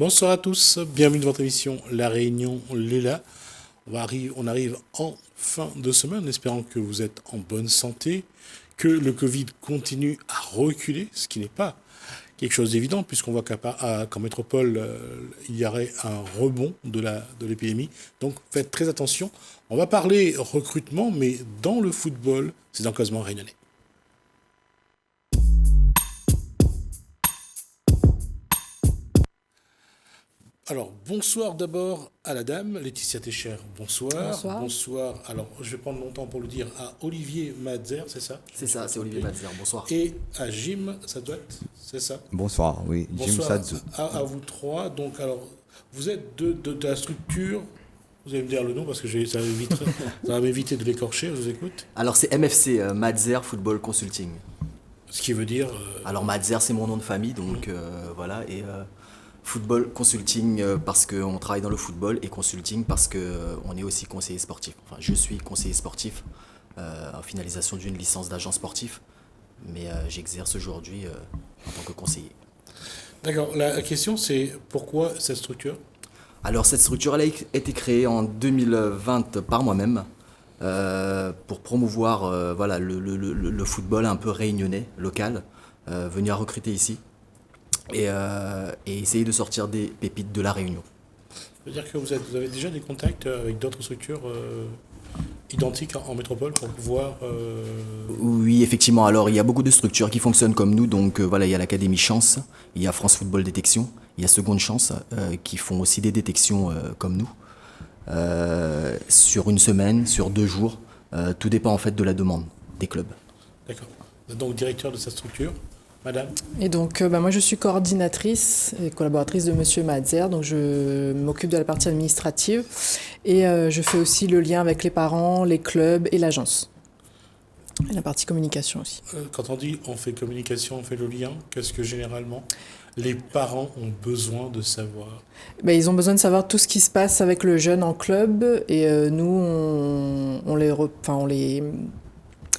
Bonsoir à tous, bienvenue dans votre émission La Réunion Léla. On arrive en fin de semaine, en espérant que vous êtes en bonne santé, que le Covid continue à reculer, ce qui n'est pas quelque chose d'évident, puisqu'on voit qu'en métropole, il y aurait un rebond de l'épidémie. Donc faites très attention. On va parler recrutement, mais dans le football, c'est dans Cosmo Réunionnais. Alors, bonsoir d'abord à la dame, Laetitia Técher, bonsoir. Bonsoir. Bonsoir, alors je vais prendre mon temps pour le dire, à Olivier Madzer, c'est ça? C'est ça, c'est Olivier Madzer, bonsoir. Et à Jim Sadouat, c'est ça? Bonsoir, oui, Jim Bonsoir Sadzou. à vous trois. Donc, alors, vous êtes de la structure, vous allez me dire le nom parce que ça va m'éviter de l'écorcher, je vous écoute. Alors c'est MFC, Madzer Football Consulting. Ce qui veut dire... Alors Madzer c'est mon nom de famille, donc voilà, et Football Consulting parce qu'on travaille dans le football, et Consulting parce qu'on est aussi conseiller sportif. Enfin, je suis conseiller sportif en finalisation d'une licence d'agent sportif, mais j'exerce aujourd'hui en tant que conseiller. D'accord, la question c'est pourquoi cette structure? Alors cette structure elle a été créée en 2020 par moi-même pour promouvoir voilà, le football un peu réunionnais, local, venir recruter ici et essayer de sortir des pépites de la Réunion. Ça veut dire que vous avez déjà des contacts avec d'autres structures identiques en métropole pour pouvoir... Oui, effectivement. Alors, il y a beaucoup de structures qui fonctionnent comme nous. Donc, voilà, il y a l'Académie Chance, il y a France Football Détection, il y a Seconde Chance qui font aussi des détections comme nous. Sur une semaine, sur 2 jours. Tout dépend en fait de la demande des clubs. D'accord. Vous êtes donc directeur de cette structure, madame? Et donc, moi, je suis coordinatrice et collaboratrice de Monsieur Madzer. Donc, je m'occupe de la partie administrative et je fais aussi le lien avec les parents, les clubs et l'agence. Et la partie communication aussi. Quand on dit on fait communication, on fait le lien, qu'est-ce que généralement les parents ont besoin de savoir? Ils ont besoin de savoir tout ce qui se passe avec le jeune en club et nous,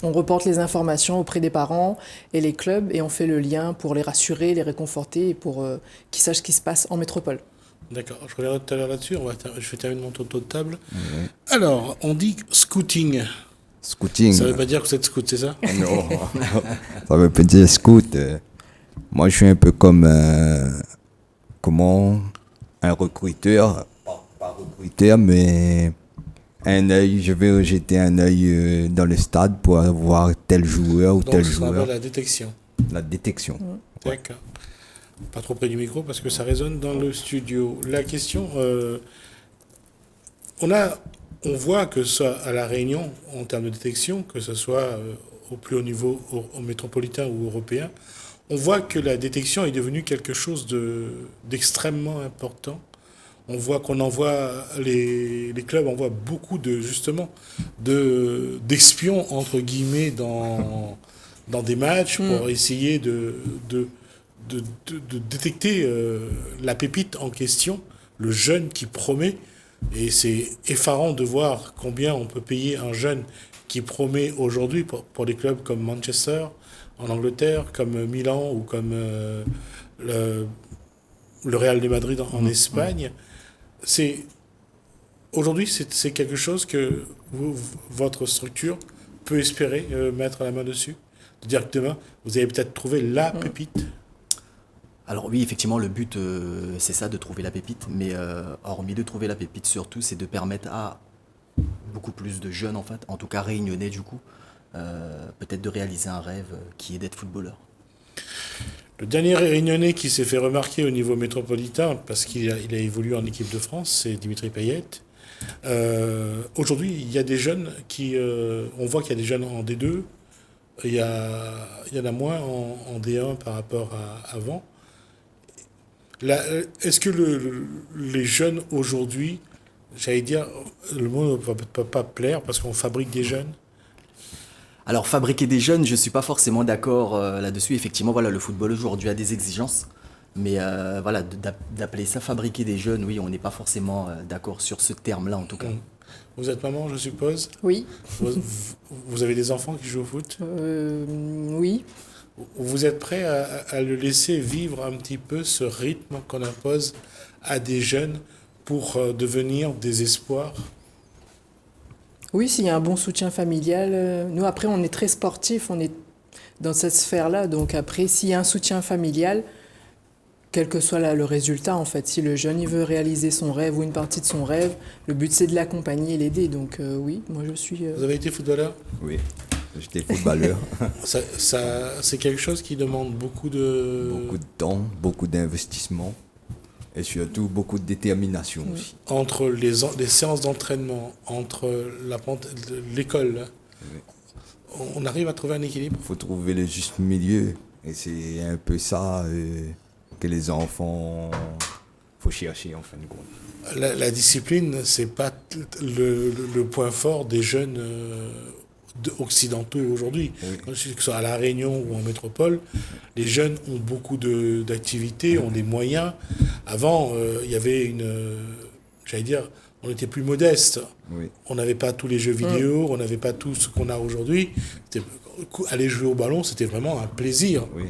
on reporte les informations auprès des parents et les clubs et on fait le lien pour les rassurer, les réconforter et pour qu'ils sachent ce qui se passe en métropole. D'accord, je reviendrai tout à l'heure là-dessus, je vais terminer mon tour de table. Oui. Alors, on dit scouting. Scouting. Ça ne veut pas dire que vous êtes scout, c'est ça? Non, ça veut pas dire scout. Moi, je suis un peu comme un recruteur, pas recruteur, mais je vais jeter un œil dans le stade pour voir tel joueur ou tel joueur. Donc, la détection. La détection. D'accord. Pas trop près du micro parce que ça résonne dans le studio. La question, on voit que ça, à La Réunion, en termes de détection, que ce soit au plus haut niveau, au métropolitain ou européen, on voit que la détection est devenue quelque chose d'extrêmement important. On voit qu'on envoie, les clubs envoient beaucoup d'espions, entre guillemets, dans des matchs pour essayer de détecter la pépite en question, le jeune qui promet. Et c'est effarant de voir combien on peut payer un jeune qui promet aujourd'hui pour des clubs comme Manchester en Angleterre, comme Milan ou comme le Real de Madrid en Espagne. Aujourd'hui, c'est quelque chose que votre structure peut espérer mettre la main dessus. C'est-à-dire que demain, vous allez peut-être trouver la pépite. Alors oui, effectivement, le but, c'est ça, de trouver la pépite. Mais hormis de trouver la pépite, surtout, c'est de permettre à beaucoup plus de jeunes, en fait, en tout cas réunionnais du coup, peut-être de réaliser un rêve qui est d'être footballeur. Le dernier réunionnais qui s'est fait remarquer au niveau métropolitain, parce qu'il a évolué en équipe de France, c'est Dimitri Payet. Aujourd'hui, il y a des jeunes on voit qu'il y a des jeunes en D2, il y en a moins en D1 par rapport à avant. Est-ce que les jeunes aujourd'hui, j'allais dire, le mot ne va pas plaire parce qu'on fabrique des jeunes? Alors fabriquer des jeunes, je ne suis pas forcément d'accord là-dessus. Effectivement, voilà, le football aujourd'hui a des exigences. Mais voilà, d'appeler ça fabriquer des jeunes, oui, on n'est pas forcément d'accord sur ce terme-là en tout cas. Vous êtes maman, je suppose? Oui. Vous avez des enfants qui jouent au foot? Oui. Vous êtes prêt à le laisser vivre un petit peu ce rythme qu'on impose à des jeunes pour devenir des espoirs? Oui, s'il y a un bon soutien familial. Nous, après, on est très sportifs, on est dans cette sphère-là. Donc après, s'il y a un soutien familial, quel que soit le résultat, en fait, si le jeune il veut réaliser son rêve ou une partie de son rêve, le but c'est de l'accompagner et l'aider. Donc oui, moi je suis... Vous avez été footballeur? Oui, j'étais footballeur. C'est quelque chose qui demande beaucoup de... Beaucoup de temps, beaucoup d'investissement et surtout beaucoup de détermination aussi. Entre les séances d'entraînement, entre l'école, là, on arrive à trouver un équilibre? Il faut trouver le juste milieu et c'est un peu ça que les enfants faut chercher en fin de compte. La discipline, c'est pas le point fort des jeunes occidentaux aujourd'hui. Oui. Que ce soit à La Réunion ou en métropole, les jeunes ont beaucoup d'activités, ont des moyens. Avant, il y avait j'allais dire, on était plus modeste. Oui. On n'avait pas tous les jeux vidéo, on n'avait pas tout ce qu'on a aujourd'hui. Aller jouer au ballon, c'était vraiment un plaisir. Oui.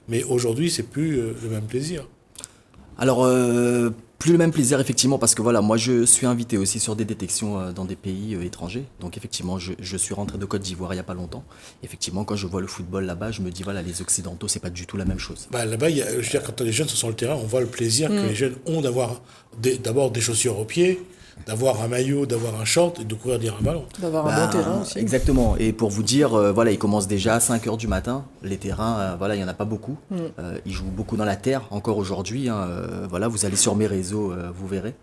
Mais aujourd'hui, c'est plus le même plaisir. Alors, plus le même plaisir, effectivement, parce que voilà, moi je suis invité aussi sur des détections dans des pays étrangers. Donc, effectivement, je suis rentré de Côte d'Ivoire il n'y a pas longtemps. Effectivement, quand je vois le football là-bas, je me dis, voilà, les Occidentaux, c'est pas du tout la même chose. Bah, là-bas, je veux dire, quand les jeunes sont sur le terrain, on voit le plaisir que les jeunes ont d'avoir d'abord des chaussures aux pieds, d'avoir un maillot, d'avoir un short et de courir derrière un ballon. D'avoir un bon terrain aussi. Exactement. Et pour vous dire, voilà, ils commencent déjà à 5 heures du matin. Les terrains, voilà, il n'y en a pas beaucoup. Ils jouent beaucoup dans la terre encore aujourd'hui. Voilà, vous allez sur mes réseaux, vous verrez.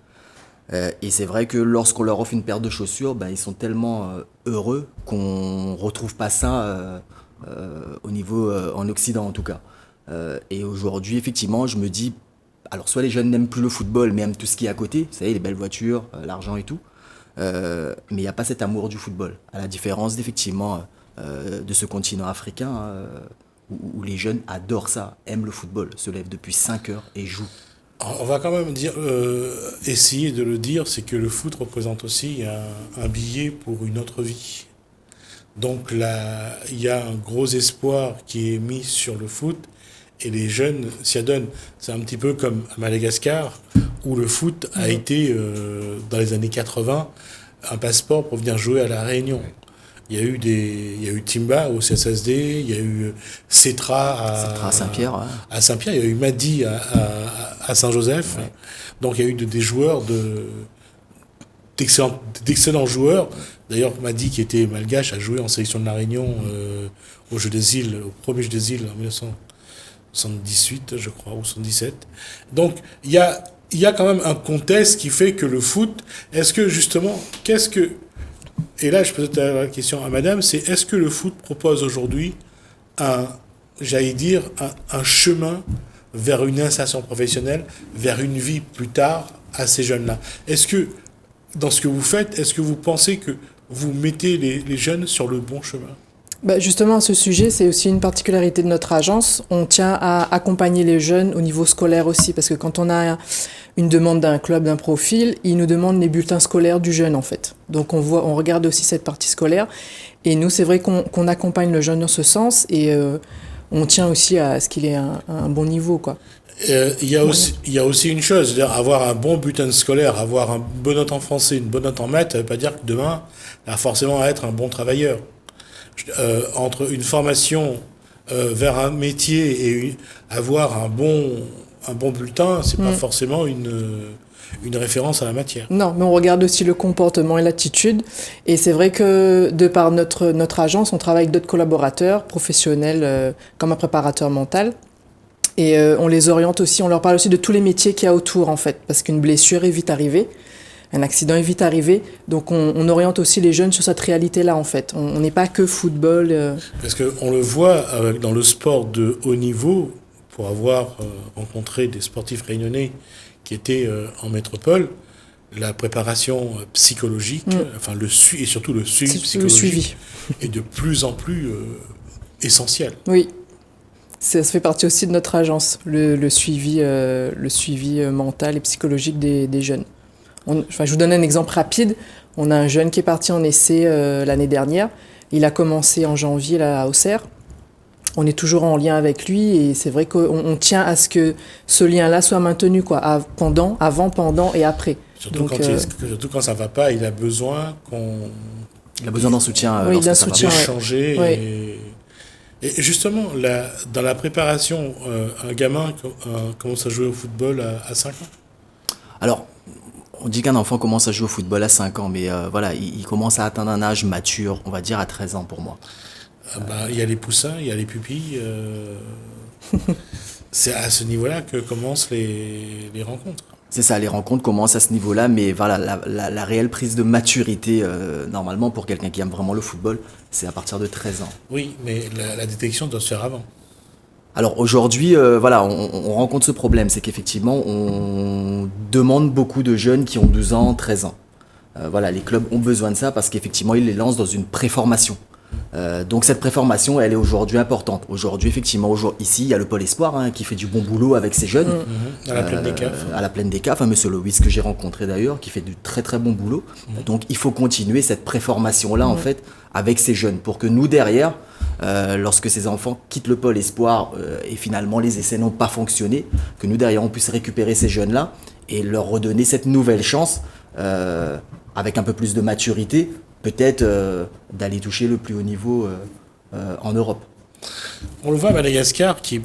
Et c'est vrai que lorsqu'on leur offre une paire de chaussures, ben, ils sont tellement heureux qu'on ne retrouve pas ça au niveau en Occident en tout cas. Et aujourd'hui, effectivement, je me dis, alors soit les jeunes n'aiment plus le football, mais aiment tout ce qui est à côté, vous savez, les belles voitures, l'argent et tout. Mais il n'y a pas cet amour du football, à la différence d'effectivement de ce continent africain où les jeunes adorent ça, aiment le football, se lèvent depuis 5 heures et jouent. On va quand même essayer de le dire, c'est que le foot représente aussi un billet pour une autre vie. Donc là, il y a un gros espoir qui est mis sur le foot et les jeunes s'y adonnent. C'est un petit peu comme à Madagascar où le foot a été, dans les années 80, un passeport pour venir jouer à La Réunion. Il y a eu Timba au CSSD, il y a eu Cetra à Saint-Pierre. Ouais. À Saint-Pierre, il y a eu Madi à Saint-Joseph. Ouais. Donc il y a eu des joueurs, d'excellents joueurs. D'ailleurs, Madi, qui était malgache, a joué en sélection de La Réunion au premier Jeu des îles en 1978, je crois, ou 77. Donc il y a quand même un contexte qui fait que le foot, est-ce que justement, et là, je pose la question à madame, c'est est-ce que le foot propose aujourd'hui un chemin vers une insertion professionnelle, vers une vie plus tard à ces jeunes-là? Est-ce que, dans ce que vous faites, est-ce que vous pensez que vous mettez les jeunes sur le bon chemin? Bah justement, à ce sujet, c'est aussi une particularité de notre agence. On tient à accompagner les jeunes au niveau scolaire aussi, parce que quand on a une demande d'un club, d'un profil, ils nous demandent les bulletins scolaires du jeune, en fait. Donc on regarde aussi cette partie scolaire. Et nous, c'est vrai qu'on accompagne le jeune dans ce sens, et on tient aussi à ce qu'il ait un bon niveau, quoi. Il y a aussi une chose, c'est-à-dire avoir un bon bulletin scolaire, avoir une bonne note en français, une bonne note en maths, ça ne veut pas dire que demain, il va forcément être un bon travailleur. Entre une formation vers un métier et avoir un bon bulletin, c'est pas forcément une référence à la matière. Non, mais on regarde aussi le comportement et l'attitude. Et c'est vrai que de par notre agence, on travaille avec d'autres collaborateurs professionnels comme un préparateur mental. Et on les oriente aussi, on leur parle aussi de tous les métiers qu'il y a autour en fait, parce qu'une blessure est vite arrivée. Un accident est vite arrivé, donc on oriente aussi les jeunes sur cette réalité-là en fait. On n'est pas que football. Parce qu'on le voit dans le sport de haut niveau, pour avoir rencontré des sportifs réunionnais qui étaient en métropole, la préparation psychologique, et surtout le suivi psychologique est de plus en plus essentiel. Oui, ça fait partie aussi de notre agence, le suivi mental et psychologique des jeunes. Je vous donne un exemple rapide. On a un jeune qui est parti en essai l'année dernière. Il a commencé en janvier là, à Auxerre. on est toujours en lien avec lui et c'est vrai qu'on tient à ce que ce lien-là soit maintenu, quoi, avant, pendant et après. Surtout, surtout quand ça va pas, il a besoin qu'on... Il a besoin d'un soutien. Oui, d'un lorsque ça va soutien. pas. Changer. Ouais. Et justement, dans la préparation, un gamin commence à jouer au football à 5 ans. Alors, on dit qu'un enfant commence à jouer au football à 5 ans, mais voilà, il commence à atteindre un âge mature, on va dire à 13 ans pour moi. Il y a les poussins, il y a les pupilles. C'est à ce niveau-là que commencent les rencontres. C'est ça, les rencontres commencent à ce niveau-là, mais voilà, la réelle prise de maturité, normalement, pour quelqu'un qui aime vraiment le football, c'est à partir de 13 ans. Oui, mais la détection doit se faire avant. Alors aujourd'hui, voilà, on rencontre ce problème, c'est qu'effectivement, on demande beaucoup de jeunes qui ont 12 ans, 13 ans. Voilà, les clubs ont besoin de ça parce qu'effectivement, ils les lancent dans une préformation. Donc cette préformation, elle est aujourd'hui importante. Aujourd'hui, effectivement, ici, il y a le pôle espoir qui fait du bon boulot avec ces jeunes. À la plaine des CAF. À la plaine des CAF, monsieur Loïs que j'ai rencontré d'ailleurs, qui fait du très très bon boulot. Donc il faut continuer cette préformation-là, en fait, avec ces jeunes, pour que nous, derrière, lorsque ces enfants quittent le pôle espoir et finalement les essais n'ont pas fonctionné, que nous, derrière, on puisse récupérer ces jeunes-là et leur redonner cette nouvelle chance avec un peu plus de maturité, peut-être d'aller toucher le plus haut niveau en Europe. On le voit à Madagascar qui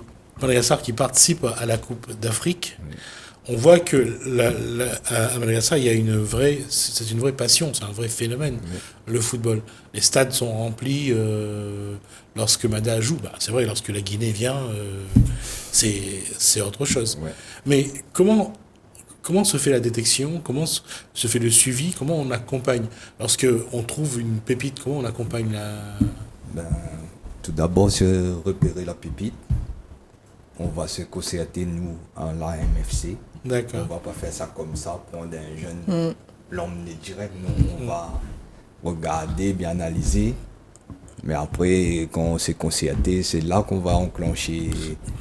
participe à la Coupe d'Afrique. Oui. On voit que à Madagascar, il y a c'est une vraie passion, c'est un vrai phénomène, le football. Les stades sont remplis lorsque Mada joue. C'est vrai, lorsque la Guinée vient, c'est autre chose. Ouais. Mais comment se fait la détection? Comment se fait le suivi? Comment on accompagne? Lorsqu'on trouve une pépite, comment on accompagne tout d'abord, c'est repérer la pépite. On va se concerter, nous, en l'AMFC. D'accord. On ne va pas faire ça comme ça, prendre un jeune, l'emmener direct. Nous, on va regarder, bien analyser. Mais après, quand on s'est concerté, c'est là qu'on va enclencher.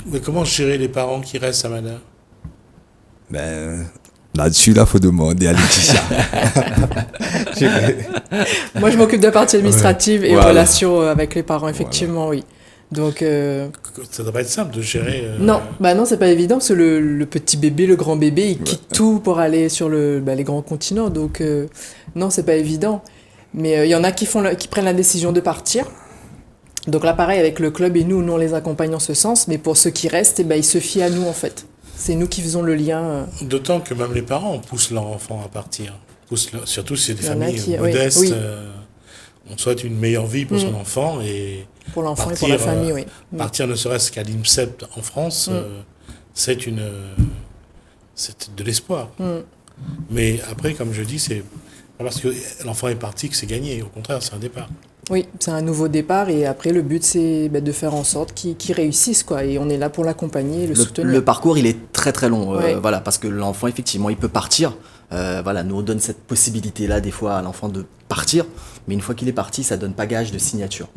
Mais comment gérer les parents qui restent à Mada? Là-dessus, il faut demander à Laetitia. Moi, je m'occupe de la partie administrative et relations avec les parents, effectivement, oui. Donc, ça doit pas être simple de gérer. Non, c'est pas évident parce que le petit bébé, le grand bébé, il quitte tout pour aller sur les grands continents. Donc, non, c'est pas évident. Mais il y en a qui prennent la décision de partir. Donc là, pareil, avec le club et nous on les accompagne en ce sens. Mais pour ceux qui restent, ils se fient à nous, en fait. C'est nous qui faisons le lien. D'autant que même les parents poussent leurs enfants à partir. Surtout si c'est des familles modestes. Oui. On souhaite une meilleure vie pour son enfant et pour l'enfant et pour la famille, oui. Partir ne serait-ce qu'à l'INSEP en France, c'est de l'espoir. Mais après, comme je dis, c'est pas parce que l'enfant est parti que c'est gagné. Au contraire, c'est un départ. Oui, c'est un nouveau départ et après le but c'est de faire en sorte qu'il réussisse, quoi, et on est là pour l'accompagner et le soutenir. Le parcours il est très très long, voilà, parce que l'enfant effectivement il peut partir, voilà, nous on donne cette possibilité là des fois à l'enfant de partir, mais une fois qu'il est parti ça donne pas gage de signature.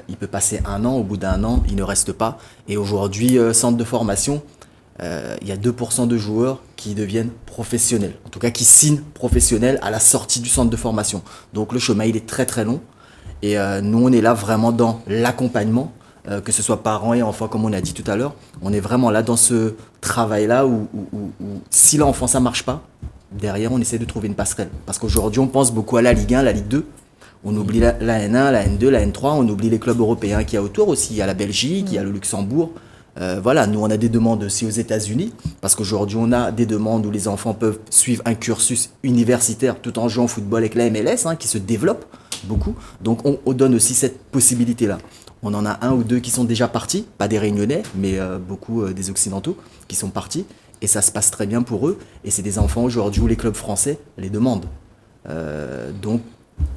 Il peut passer 1 an, au bout d'1 an il ne reste pas, et aujourd'hui centre de formation, il y a 2% de joueurs qui deviennent professionnels, en tout cas qui signent professionnels à la sortie du centre de formation, donc le chemin il est très très long. Et nous, on est là vraiment dans l'accompagnement, que ce soit parents et enfants, comme on a dit tout à l'heure. On est vraiment là dans ce travail-là où si l'enfant, ça ne marche pas, derrière, on essaie de trouver une passerelle. Parce qu'aujourd'hui, on pense beaucoup à la Ligue 1, la Ligue 2. On oublie la N1, la N2, la N3. On oublie les clubs européens qu'il y a autour aussi. Il y a la Belgique, il y a le Luxembourg. Voilà, nous, on a des demandes aussi aux États-Unis. Parce qu'aujourd'hui, on a des demandes où les enfants peuvent suivre un cursus universitaire tout en jouant au football avec la MLS, qui se développe beaucoup. Donc on donne aussi cette possibilité-là. On en a 1 ou 2 qui sont déjà partis, pas des Réunionnais, mais beaucoup des Occidentaux qui sont partis. Et ça se passe très bien pour eux. Et c'est des enfants aujourd'hui où les clubs français les demandent. Donc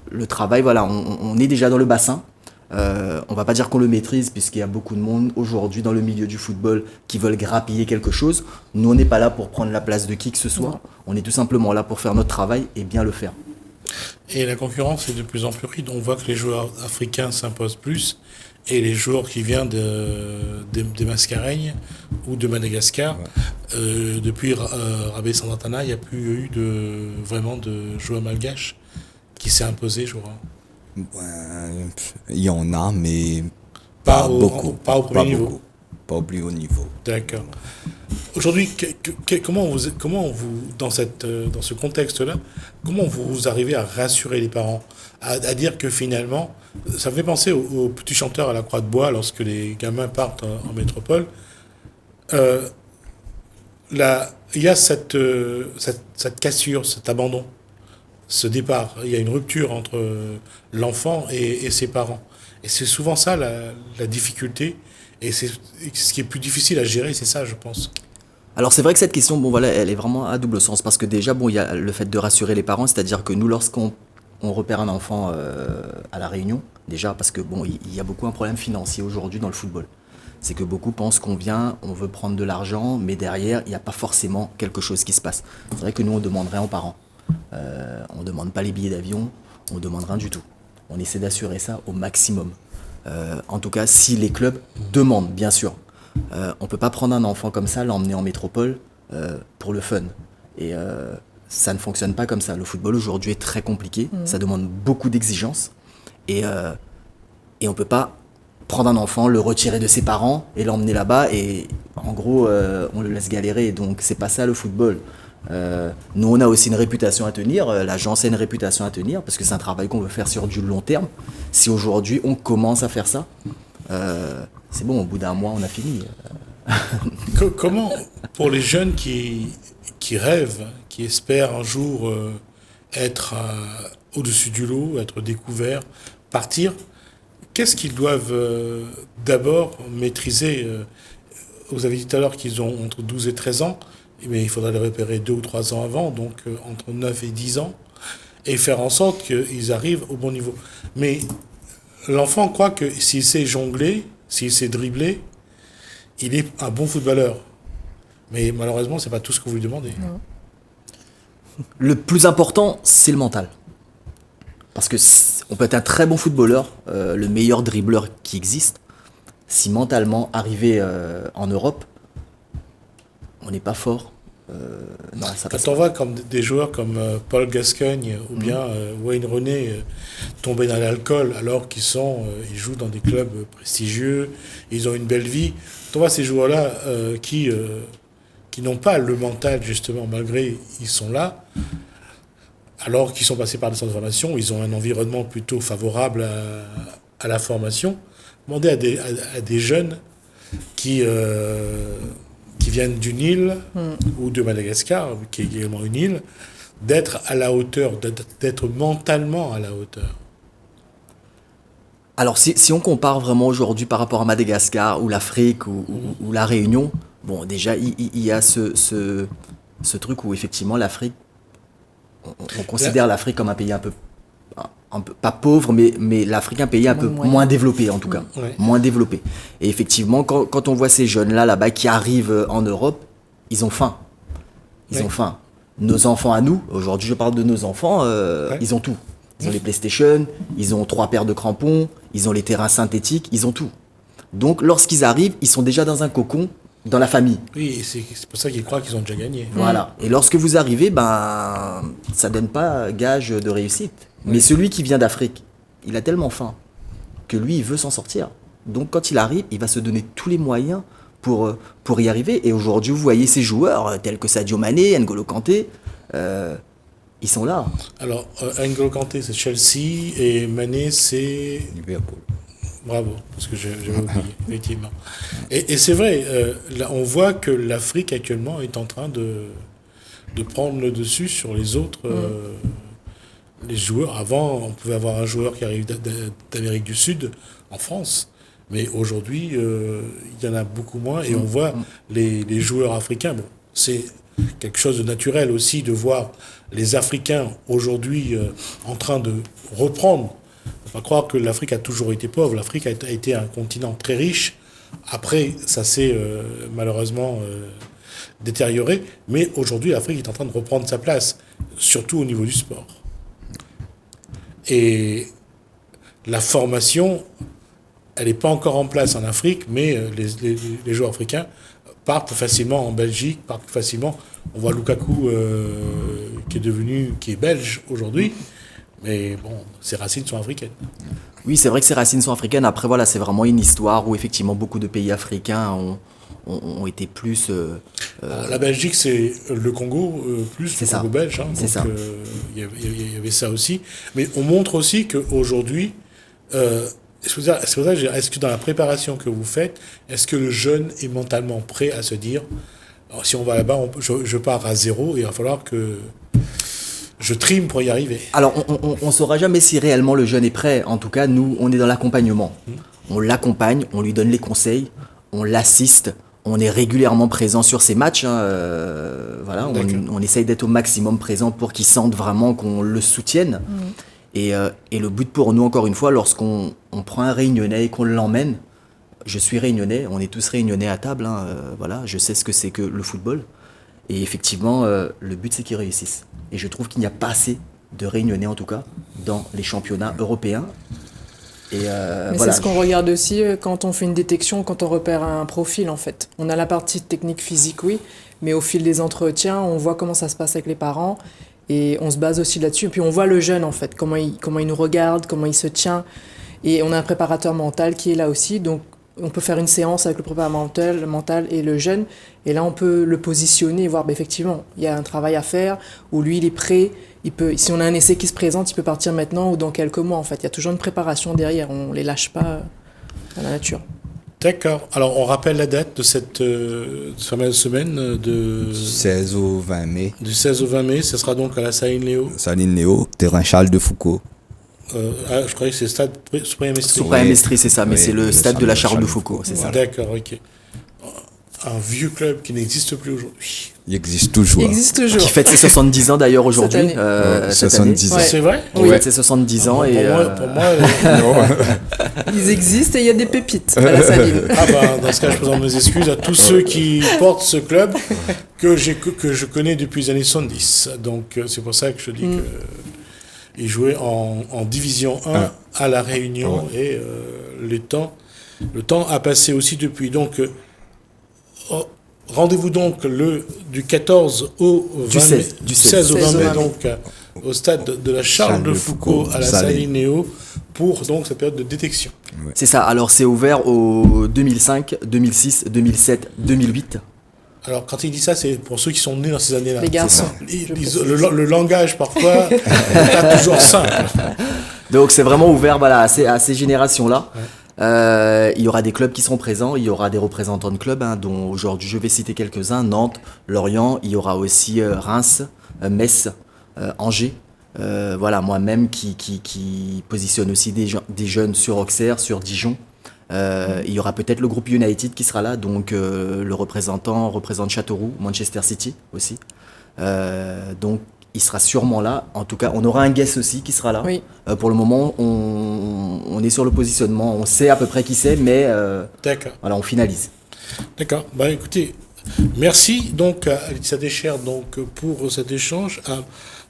le travail, voilà, on est déjà dans le bassin. On va pas dire qu'on le maîtrise, puisqu'il y a beaucoup de monde aujourd'hui dans le milieu du football qui veulent grappiller quelque chose. Nous, on n'est pas là pour prendre la place de qui que ce soit. On est tout simplement là pour faire notre travail et bien le faire. Et la concurrence est de plus en plus rude. On voit que les joueurs africains s'imposent plus et les joueurs qui viennent des Mascareignes ou de Madagascar, depuis Rabé Sandratana, il n'y a plus eu vraiment de joueurs malgaches qui s'est imposé, je crois. Il y en a, mais Pas Pas au premier niveau. beaucoup. Pas au plus haut niveau. D'accord. Aujourd'hui, comment vous dans ce contexte-là, comment vous arrivez à rassurer les parents, à dire que finalement, ça me fait penser aux petits chanteurs à la Croix de Bois lorsque les gamins partent en métropole. Il y a cette cassure, cet abandon, ce départ. Il y a une rupture entre l'enfant et ses parents. Et c'est souvent ça la difficulté. Et c'est ce qui est plus difficile à gérer, c'est ça, je pense. Alors c'est vrai que cette question, bon voilà, elle est vraiment à double sens parce que déjà, bon, il y a le fait de rassurer les parents, c'est-à-dire que nous, lorsqu'on repère un enfant à La Réunion, déjà parce que bon, il y a beaucoup un problème financier aujourd'hui dans le football. C'est que beaucoup pensent qu'on vient, on veut prendre de l'argent, mais derrière, il n'y a pas forcément quelque chose qui se passe. C'est vrai que nous, on demande rien aux parents. On ne demande pas les billets d'avion, on ne demande rien du tout. On essaie d'assurer ça au maximum. En tout cas, si les clubs demandent, bien sûr. On ne peut pas prendre un enfant comme ça, l'emmener en métropole pour le fun. Et ça ne fonctionne pas comme ça. Le football aujourd'hui est très compliqué, ça demande beaucoup d'exigences. Et on ne peut pas prendre un enfant, le retirer de ses parents et l'emmener là-bas. Et en gros, on le laisse galérer. Donc c'est pas ça le football. Nous, on a aussi une réputation à tenir. L'agence a une réputation à tenir parce que c'est un travail qu'on veut faire sur du long terme. Si aujourd'hui on commence à faire ça, c'est bon, au bout d'un mois, on a fini. Comment, pour les jeunes qui rêvent, qui espèrent un jour être au-dessus du lot, être découverts, partir, qu'est-ce qu'ils doivent d'abord maîtriser Vous avez dit tout à l'heure qu'ils ont entre 12 et 13 ans, mais il faudra les repérer 2 ou 3 ans avant, donc entre 9 et 10 ans, et faire en sorte qu'ils arrivent au bon niveau. Mais l'enfant croit que s'il sait jongler, s'il sait dribbler, il est un bon footballeur. Mais malheureusement, c'est pas tout ce que vous lui demandez. Non. Le plus important, c'est le mental. Parce que on peut être un très bon footballeur, le meilleur dribbleur qui existe. Si mentalement, arrivé en Europe, on n'est pas fort. Non, ça passe Quand on pas. voit comme des joueurs comme Paul Gascoigne ou bien Wayne Rooney tomber dans l'alcool alors ils jouent dans des clubs prestigieux, ils ont une belle vie. Quand on voit ces joueurs-là qui n'ont pas le mental justement, malgré ils sont là, alors qu'ils sont passés par des centres de formation, ils ont un environnement plutôt favorable à la formation. Demandez à des jeunes qui viennent d'une île ou de Madagascar, qui est également une île, d'être à la hauteur, d'être mentalement à la hauteur. Alors si on compare vraiment aujourd'hui par rapport à Madagascar ou l'Afrique ou la Réunion, bon déjà il y a ce truc où effectivement l'Afrique, on considère l'Afrique comme un pays un peu pas pauvre, mais l'Afrique un pays un peu moins développé en tout cas, Ouais. moins développé. Et effectivement, quand on voit ces jeunes-là là-bas qui arrivent en Europe, ils ont faim. Ils ont faim. Nos enfants à nous, aujourd'hui je parle de nos enfants, ils ont tout. Ils ont les PlayStation, ils ont 3 paires de crampons, ils ont les terrains synthétiques, ils ont tout. Donc lorsqu'ils arrivent, ils sont déjà dans un cocon, dans la famille. Oui, et c'est pour ça qu'ils croient qu'ils ont déjà gagné. Voilà. Et lorsque vous arrivez, ça donne pas gage de réussite. Mais celui qui vient d'Afrique, il a tellement faim que lui, il veut s'en sortir. Donc quand il arrive, il va se donner tous les moyens pour y arriver. Et aujourd'hui, vous voyez ces joueurs tels que Sadio Mané, N'Golo Kanté, ils sont là. Alors, N'Golo Kanté, c'est Chelsea, et Mané, c'est... Liverpool. Bravo, parce que j'avais oublié, effectivement. Et c'est vrai, là, on voit que l'Afrique actuellement est en train de prendre le dessus sur les autres les joueurs. Avant, on pouvait avoir un joueur qui arrive d'Amérique du Sud, en France, mais aujourd'hui, il y en a beaucoup moins, et on voit les joueurs africains. Bon, c'est quelque chose de naturel aussi de voir les Africains aujourd'hui en train de reprendre. Il ne faut pas croire que l'Afrique a toujours été pauvre. L'Afrique a été un continent très riche. Après, ça s'est malheureusement détérioré. Mais aujourd'hui, l'Afrique est en train de reprendre sa place, surtout au niveau du sport. Et la formation, elle n'est pas encore en place en Afrique, mais les joueurs africains partent plus facilement en Belgique, partent plus facilement. On voit Lukaku qui est belge aujourd'hui. Mais bon, ses racines sont africaines. Oui, c'est vrai que ces racines sont africaines. Après, voilà, c'est vraiment une histoire où effectivement beaucoup de pays africains ont été plus. Alors, la Belgique, c'est le Congo, plus C'est le ça. Congo belge. Hein, C'est donc, ça. il y avait ça aussi. Mais on montre aussi qu'aujourd'hui, c'est pour ça que est-ce que dans la préparation que vous faites, est-ce que le jeune est mentalement prêt à se dire, alors, si on va là-bas, je pars à zéro et il va falloir que je trime pour y arriver. Alors, on ne saura jamais si réellement le jeune est prêt. En tout cas, nous, on est dans l'accompagnement. On l'accompagne, on lui donne les conseils, on l'assiste, on est régulièrement présent sur ses matchs. Hein, voilà, on essaye d'être au maximum présent pour qu'il sente vraiment qu'on le soutienne. Et le but pour nous, encore une fois, lorsqu'on prend un Réunionnais et qu'on l'emmène, je suis Réunionnais, on est tous Réunionnais à table, hein, voilà, je sais ce que c'est que le football. Et effectivement, le but, c'est qu'ils réussissent. Et je trouve qu'il n'y a pas assez de Réunionnais, en tout cas, dans les championnats européens. Et Mais voilà. c'est ce qu'on regarde aussi quand on fait une détection, quand on repère un profil en fait. On a la partie technique physique, oui, mais au fil des entretiens, on voit comment ça se passe avec les parents et on se base aussi là-dessus. Et puis on voit le jeune en fait, comment il nous regarde, comment il se tient. Et on a un préparateur mental qui est là aussi, donc on peut faire une séance avec le préparateur mental et le jeune. Et là, on peut le positionner et voir, effectivement, il y a un travail à faire, où lui, il est prêt. Si on a un essai qui se présente, il peut partir maintenant ou dans quelques mois, en fait. Il y a toujours une préparation derrière, on ne les lâche pas à la nature. D'accord. Alors, on rappelle la date de cette fameuse semaine Du 16 au 20 mai. Du 16 au 20 mai, ce sera donc à la Saline Léo. Saline Léo, terrain Charles de Foucault. Je croyais que c'est le stade Cyprien Mestri. Cyprien Mestri, c'est ça, mais Oui, c'est le stade de la Charles de Foucault, c'est ça. D'accord, ok. Un vieux club qui n'existe plus aujourd'hui. Il existe toujours. Il existe toujours. Qui fête ses 70 ans d'ailleurs aujourd'hui. Cette année. Cette 70 ans. Ouais. C'est vrai? année. Il fête ses 70 ans. Pour moi, Ils existent et il y a des pépites à la Saline. dans ce cas, je présente mes excuses à tous ceux qui portent ce club que je connais depuis les années 70. Donc, c'est pour ça que je dis que il jouait en Division 1 à La Réunion et le temps a passé aussi depuis. Donc, rendez-vous donc du 14 au 20 mai, du 16 au 20 mai, donc au stade de la Charles de Foucault à la Saline Léo pour donc cette période de détection. C'est ça, alors c'est ouvert au 2005, 2006, 2007, 2008. Alors, quand il dit ça, c'est pour ceux qui sont nés dans ces années-là. Les garçons. Le langage, parfois, n'est pas toujours simple. Donc, c'est vraiment ouvert à ces générations-là. Ouais. Il y aura des clubs qui seront présents, il y aura des représentants de clubs, dont aujourd'hui je vais citer quelques-uns, Nantes, Lorient, il y aura aussi Reims, Metz, Angers. Moi-même qui positionne aussi des jeunes sur Auxerre, sur Dijon. Il y aura peut-être le groupe United qui sera là, donc le représentant représente Châteauroux, Manchester City aussi. Donc il sera sûrement là. En tout cas, on aura un guest aussi qui sera là. Oui. Pour le moment, on est sur le positionnement, on sait à peu près qui c'est, mais voilà, on finalise. D'accord. Écoutez, merci donc à Laetitia Deschères donc pour cet échange, à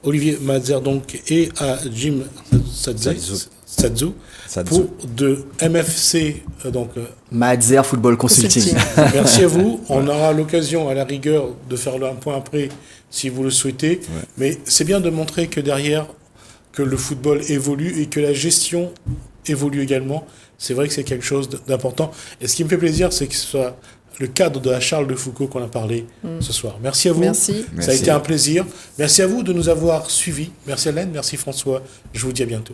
Olivier Madzer donc et à Jim Sadzou pour de MFC donc Madzer Football Consulting. Merci à vous. On aura l'occasion à la rigueur de faire un point après si vous le souhaitez. Ouais. Mais c'est bien de montrer que derrière que le football évolue et que la gestion évolue également. C'est vrai que c'est quelque chose d'important. Et ce qui me fait plaisir, c'est que ce soit le cadre de la Charles de Foucault qu'on a parlé ce soir. Merci à vous. Merci. Ça a été un plaisir. Merci à vous de nous avoir suivis. Merci Hélène, merci François. Je vous dis à bientôt.